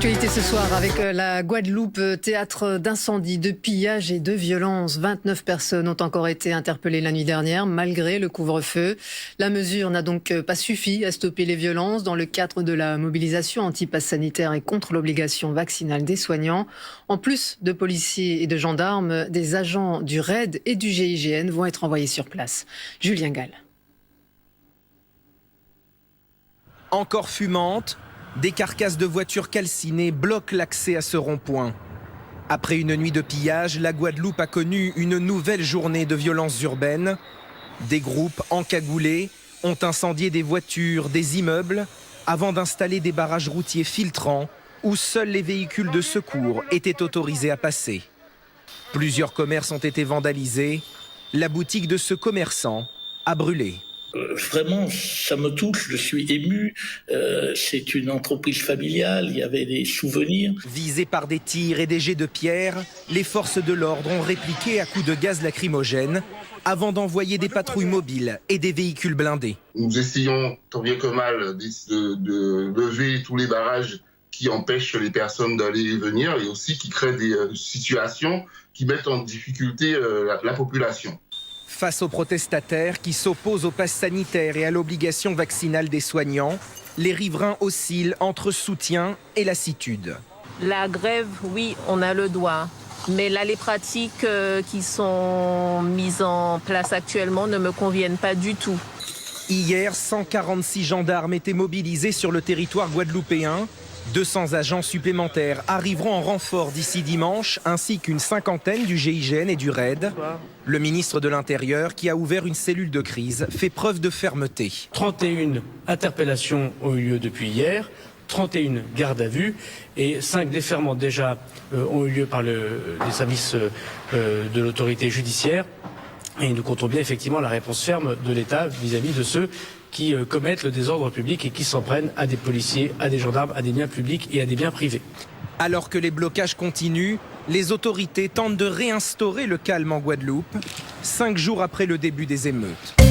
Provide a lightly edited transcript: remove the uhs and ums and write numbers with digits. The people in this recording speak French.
L'actualité ce soir avec la Guadeloupe, théâtre d'incendies, de pillages et de violences. 29 personnes ont encore été interpellées la nuit dernière, malgré le couvre-feu. La mesure n'a donc pas suffi à stopper les violences dans le cadre de la mobilisation anti-pass sanitaire et contre l'obligation vaccinale des soignants. En plus de policiers et de gendarmes, des agents du RAID et du GIGN vont être envoyés sur place. Julien Gall. Encore fumante, des carcasses de voitures calcinées bloquent l'accès à ce rond-point. Après une nuit de pillage, la Guadeloupe a connu une nouvelle journée de violences urbaines. Des groupes encagoulés ont incendié des voitures, des immeubles, avant d'installer des barrages routiers filtrants où seuls les véhicules de secours étaient autorisés à passer. Plusieurs commerces ont été vandalisés. La boutique de ce commerçant a brûlé. Vraiment, ça me touche, je suis ému. C'est une entreprise familiale, il y avait des souvenirs. Visés par des tirs et des jets de pierre, les forces de l'ordre ont répliqué à coups de gaz lacrymogène avant d'envoyer des patrouilles mobiles et des véhicules blindés. Nous essayons tant bien que mal de lever tous les barrages qui empêchent les personnes d'aller et venir et aussi qui créent des situations qui mettent en difficulté la population. Face aux protestataires qui s'opposent au pass sanitaire et à l'obligation vaccinale des soignants, les riverains oscillent entre soutien et lassitude. La grève, oui, on a le droit. Mais là, les pratiques qui sont mises en place actuellement ne me conviennent pas du tout. Hier, 146 gendarmes étaient mobilisés sur le territoire guadeloupéen. 200 agents supplémentaires arriveront en renfort d'ici dimanche, ainsi qu'une cinquantaine du GIGN et du RAID. Le ministre de l'Intérieur, qui a ouvert une cellule de crise, fait preuve de fermeté. 31 interpellations ont eu lieu depuis hier, 31 gardes à vue et 5 déferments déjà ont eu lieu par les services de l'autorité judiciaire. Et nous comptons bien effectivement la réponse ferme de l'État vis-à-vis de ceux qui commettent le désordre public et qui s'en prennent à des policiers, à des gendarmes, à des biens publics et à des biens privés. Alors que les blocages continuent, les autorités tentent de réinstaurer le calme en Guadeloupe, 5 jours après le début des émeutes.